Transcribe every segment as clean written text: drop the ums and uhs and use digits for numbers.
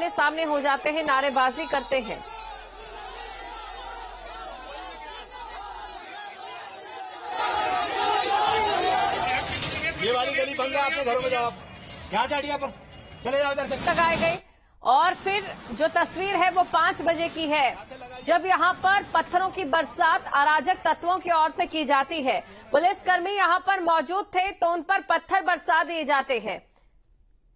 आमने सामने हो जाते हैं, नारेबाजी करते हैं। ये वाली गली बंद है, आपने घरों में जाओ, यहाँ जाइए, आप चले जाओ इधर से। लगाए गए और फिर जो तस्वीर है वो 5 बजे की है, जब यहाँ पर पत्थरों की बरसात अराजक तत्वों की ओर से की जाती है। पुलिसकर्मी यहाँ पर मौजूद थे तो उन पर पत्थर बरसा दिए जाते हैं।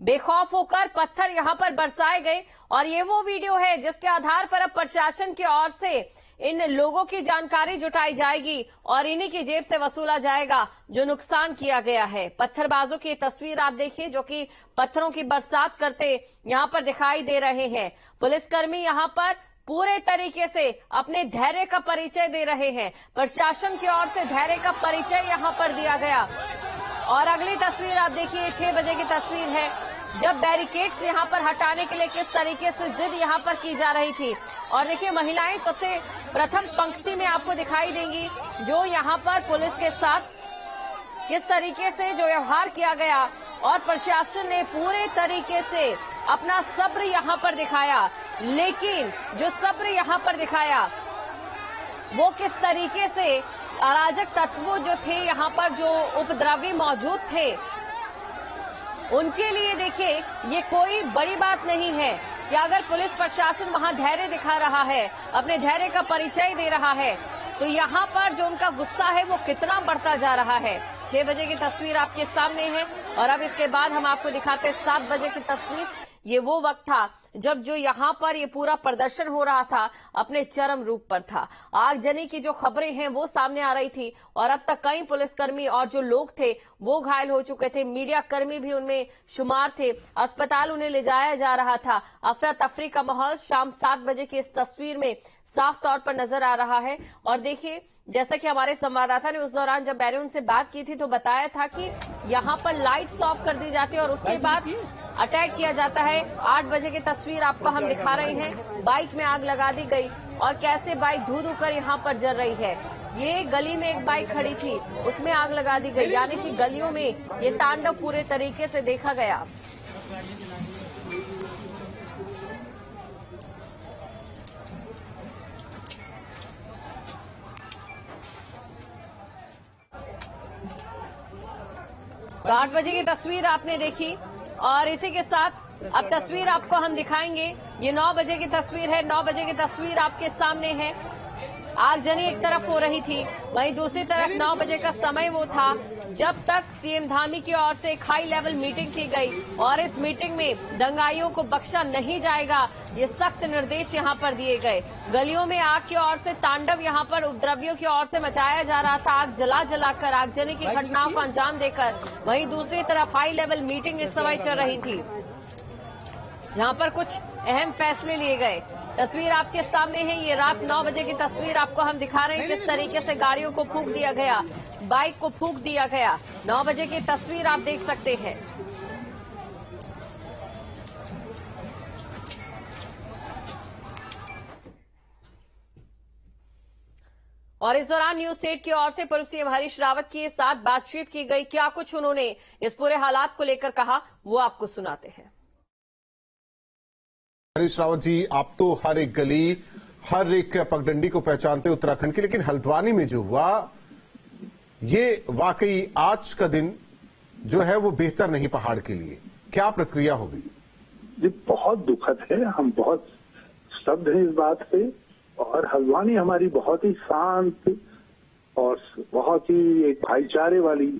बेखौफ होकर पत्थर यहाँ पर बरसाए गए और ये वो वीडियो है जिसके आधार पर अब प्रशासन की ओर से इन लोगों की जानकारी जुटाई जाएगी और इन्हीं की जेब से वसूला जाएगा जो नुकसान किया गया है। पत्थरबाजों की तस्वीर आप देखिए जो कि पत्थरों की बरसात करते यहाँ पर दिखाई दे रहे हैं। पुलिसकर्मी यहाँ पर पूरे तरीके से अपने धैर्य का परिचय दे रहे हैं। प्रशासन की ओर से धैर्य का परिचय यहाँ पर दिया गया। और अगली तस्वीर आप देखिए 6 बजे की तस्वीर है, जब बैरिकेड्स यहाँ पर हटाने के लिए किस तरीके से जिद यहाँ पर की जा रही थी। और देखिए महिलाएं सबसे प्रथम पंक्ति में आपको दिखाई देंगी, जो यहाँ पर पुलिस के साथ किस तरीके से जो व्यवहार किया गया और प्रशासन ने पूरे तरीके से अपना सब्र यहाँ पर दिखाया। लेकिन जो सब्र यहाँ पर दिखाया वो किस तरीके से अराजक तत्व जो थे यहाँ पर, जो उपद्रवी मौजूद थे, उनके लिए देखिए ये कोई बड़ी बात नहीं है कि अगर पुलिस प्रशासन वहां धैर्य दिखा रहा है, अपने धैर्य का परिचय दे रहा है, तो यहाँ पर जो उनका गुस्सा है वो कितना बढ़ता जा रहा है। 6 बजे की तस्वीर आपके सामने है और अब इसके बाद हम आपको दिखाते हैं 7 बजे की तस्वीर। ये वो वक्त था जब जो यहाँ पर ये पूरा प्रदर्शन हो रहा था अपने चरम रूप पर था। आगजनी की जो खबरें हैं वो सामने आ रही थी और अब तक कई पुलिसकर्मी और जो लोग थे वो घायल हो चुके थे। मीडिया कर्मी भी उनमें शुमार थे। अस्पताल उन्हें ले जाया जा रहा था। अफरा तफरी का माहौल शाम 7 बजे की इस तस्वीर में साफ तौर पर नजर आ रहा है। और देखिए जैसा कि हमारे संवाददाता ने उस दौरान जब मैंने उनसे बात की थी तो बताया था कि यहाँ पर लाइट्स ऑफ कर दी जाती है और उसके बाद अटैक किया जाता है। 8 बजे की तस्वीर आपको हम दिखा रहे हैं। बाइक में आग लगा दी गई और कैसे बाइक धू धू कर यहाँ पर जल रही है। ये गली में एक बाइक खड़ी थी, उसमें आग लगा दी गई, यानी कि गलियों में ये तांडव पूरे तरीके से देखा गया। तो 8 बजे की तस्वीर आपने देखी और इसी के साथ अब तस्वीर आपको हम दिखाएंगे। ये 9 बजे की तस्वीर है। 9 बजे की तस्वीर आपके सामने है। आगजनी एक तरफ हो रही थी, वहीं दूसरी तरफ 9 बजे का समय वो था जब तक सीएम धामी की ओर से एक हाई लेवल मीटिंग की गई और इस मीटिंग में दंगाइयों को बख्शा नहीं जाएगा, ये सख्त निर्देश यहाँ पर दिए गए। गलियों में आग की ओर से तांडव यहाँ पर उपद्रवियों की ओर से मचाया जा रहा था, आग जला जलाकर आगजनी की घटनाओं को अंजाम देकर। वहीं दूसरी तरफ हाई लेवल मीटिंग इस समय चल रही थी जहाँ पर कुछ अहम फैसले लिए गए। तस्वीर आपके सामने है। ये रात 9 बजे की तस्वीर आपको हम दिखा रहे हैं, किस तरीके से गाड़ियों को फूंक दिया गया, बाइक को फूंक दिया गया। 9 बजे की तस्वीर आप देख सकते हैं। और इस दौरान न्यूज 8 की ओर से पुलिस सीएम हरीश रावत के साथ बातचीत की गई। क्या कुछ उन्होंने इस पूरे हालात को लेकर कहा वो आपको सुनाते हैं। हरीश रावत जी, आप तो हर एक गली, हर एक पगडंडी को पहचानते उत्तराखंड की, लेकिन हल्द्वानी में जो हुआ ये वाकई आज का दिन जो है वो बेहतर नहीं पहाड़ के लिए। क्या प्रक्रिया होगी? ये बहुत दुखद है, हम बहुत स्तब्ध हैं इस बात पे। और हल्द्वानी हमारी बहुत ही शांत और बहुत ही एक भाईचारे वाली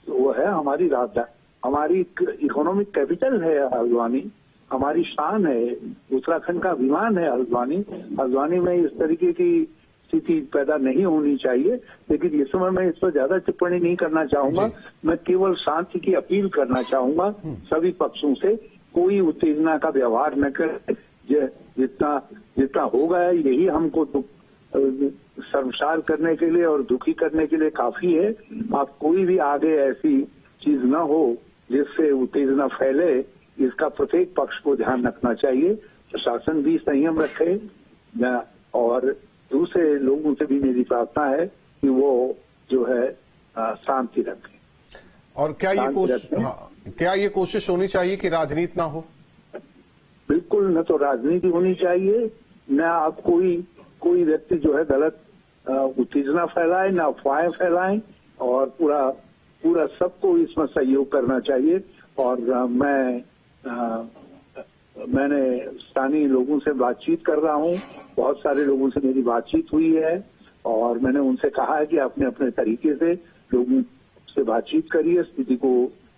वो है हमारी राजधानी, हमारी इकोनॉमिक कैपिटल है हल्द्वानी, हमारी शान है, उत्तराखंड का अभिमान है हल्द्वानी। हल्द्वानी में इस तरीके की स्थिति पैदा नहीं होनी चाहिए, लेकिन इस समय मैं इस पर ज्यादा टिप्पणी नहीं करना चाहूंगा। मैं केवल शांति की अपील करना चाहूंगा सभी पक्षों से, कोई उत्तेजना का व्यवहार न करें। जितना हो गया यही हमको शर्मसार करने के लिए और दुखी करने के लिए काफी है। आप कोई भी आगे ऐसी चीज न हो जिससे उत्तेजना फैले, इसका प्रत्येक पक्ष को ध्यान रखना चाहिए। प्रशासन भी संयम रखे और दूसरे लोगों से भी मेरी प्रार्थना है कि वो जो है शांति रखें। और क्या ये कोशिश होनी चाहिए कि राजनीति ना हो? बिल्कुल न तो राजनीति होनी चाहिए, न आप कोई व्यक्ति जो है गलत उत्तेजना फैलाए, न अफवाहें फैलाएं, और पूरा सबको इसमें सहयोग करना चाहिए। और मैंने स्थानीय लोगों से बातचीत कर रहा हूं, बहुत सारे लोगों से मेरी बातचीत हुई है, और मैंने उनसे कहा है कि अपने अपने तरीके से लोगों से बातचीत करिए, स्थिति को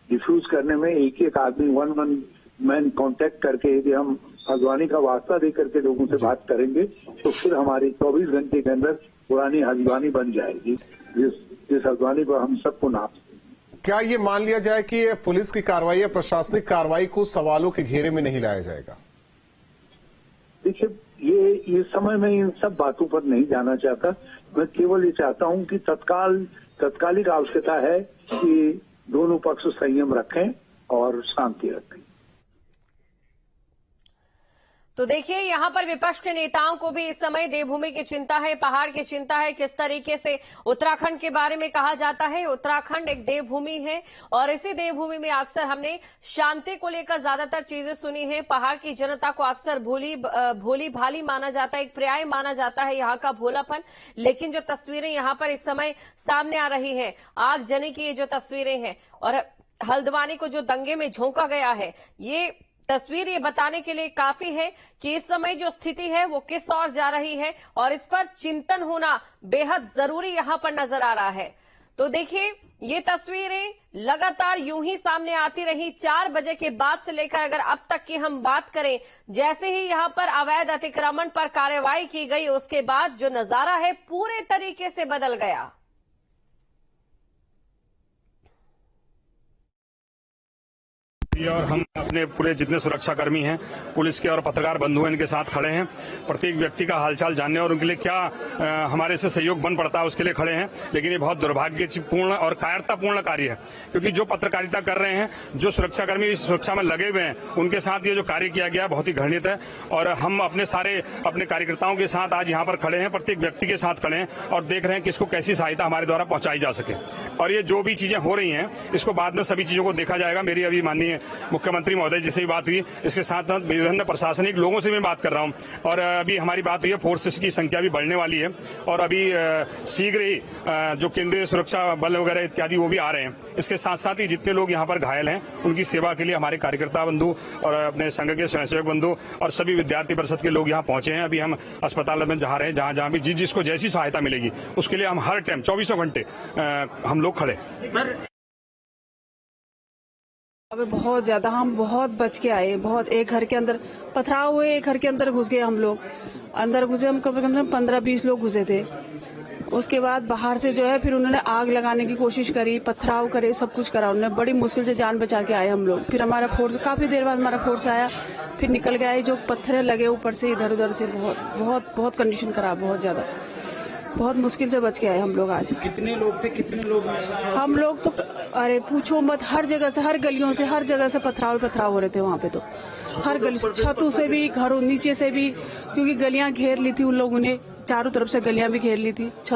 डिफ्यूज करने में एक आदमी वन मैन कांटेक्ट करके यदि हम हल्द्वानी का वास्ता दे करके लोगों से बात करेंगे तो फिर हमारी 24 घंटे के अंदर पुरानी हल्द्वानी बन जाएगी, जिस हल्द्वानी पर हम सबको नाम। क्या ये मान लिया जाए कि पुलिस की कार्रवाई या प्रशासनिक कार्रवाई को सवालों के घेरे में नहीं लाया जाएगा? देखिए, ये समय में इन सब बातों पर नहीं जाना चाहता। मैं केवल ये चाहता हूं कि तत्कालिक आवश्यकता है कि दोनों पक्ष संयम रखें और शांति रखें। तो देखिए, यहां पर विपक्ष के नेताओं को भी इस समय देवभूमि की चिंता है, पहाड़ की चिंता है। किस तरीके से उत्तराखंड के बारे में कहा जाता है, उत्तराखंड एक देवभूमि है और इसी देवभूमि में अक्सर हमने शांति को लेकर ज्यादातर चीजें सुनी है। पहाड़ की जनता को अक्सर भोली भाली माना जाता है, एक पर्याय माना जाता है यहाँ का भोलापन। लेकिन जो तस्वीरें यहाँ पर इस समय सामने आ रही है, आगजनी की ये जो तस्वीरें हैं और हल्द्वानी को जो दंगे में झोंका गया है, ये तस्वीर ये बताने के लिए काफी है कि इस समय जो स्थिति है वो किस ओर जा रही है और इस पर चिंतन होना बेहद जरूरी यहां पर नजर आ रहा है। तो देखिए, ये तस्वीरें लगातार यूं ही सामने आती रही 4 बजे के बाद से लेकर अगर अब तक की हम बात करें, जैसे ही यहां पर अवैध अतिक्रमण पर कार्रवाई की गई उसके बाद जो नजारा है पूरे तरीके से बदल गया। और हम अपने पूरे जितने सुरक्षाकर्मी हैं, पुलिस के और पत्रकार बंधु हैं, इनके साथ खड़े हैं। प्रत्येक व्यक्ति का हालचाल जानने और उनके लिए क्या हमारे से सहयोग बन पड़ता है उसके लिए खड़े हैं। लेकिन ये बहुत दुर्भाग्यपूर्ण और कायरतापूर्ण कार्य है, क्योंकि जो पत्रकारिता कर रहे हैं, जो सुरक्षाकर्मी इस सुरक्षा में लगे हुए हैं, उनके साथ ये जो कार्य किया गया बहुत ही घृणित है। और हम अपने कार्यकर्ताओं के साथ आज यहाँ पर खड़े हैं, प्रत्येक व्यक्ति के साथ खड़े हैं और देख रहे हैं कि इसको कैसी सहायता हमारे द्वारा पहुंचाई जा सके। और ये जो भी चीजें हो रही हैं, इसको बाद में सभी चीजों को देखा जाएगा। मेरी अभी माननीय मुख्यमंत्री महोदय जी से भी बात हुई, इसके साथ विभिन्न प्रशासनिक लोगों से भी बात कर रहा हूं और अभी हमारी बात हुई है, फोर्सेस की संख्या भी बढ़ने वाली है और अभी शीघ्र ही जो केंद्रीय सुरक्षा बल वगैरह इत्यादि वो भी आ रहे हैं। इसके साथ साथ ही जितने लोग यहाँ पर घायल हैं उनकी सेवा के लिए हमारे कार्यकर्ता बंधु और अपने संघ के स्वयंसेवक बंधु और सभी विद्यार्थी परिषद के लोग यहाँ पहुंचे हैं। अभी हम अस्पताल में जा रहे हैं, जहां भी जिसको जैसी सहायता मिलेगी उसके लिए हम हर टाइम 24 घंटे हम लोग खड़े। अबे बहुत ज्यादा हम बहुत बच के आए, बहुत एक घर के अंदर पथराव हुए, एक घर के अंदर घुस गए। हम लोग अंदर घुसे, हम कम से कम 15-20 लोग घुसे थे। उसके बाद बाहर से जो है फिर उन्होंने आग लगाने की कोशिश करी, पथराव करे, सब कुछ करा उन्होंने। बड़ी मुश्किल से जान बचा के आए हम लोग। फिर हमारा फोर्स काफी देर बाद हमारा फोर्स आया, फिर निकल के आए। जो पत्थर लगे ऊपर से इधर उधर से बहुत कंडीशन खराब, बहुत ज्यादा, बहुत मुश्किल से बच के आए हम लोग आज। कितने लोग थे, कितने लोग? हम लोग तो अरे पूछो मत, हर जगह से, हर गलियों से, हर जगह से पथराव हो रहे थे वहाँ पे। तो हर गली से, छतों से भी, घरों नीचे से भी, क्योंकि गलियां घेर ली थी उन लोगों ने, चारों तरफ से गलियां भी घेर ली थी।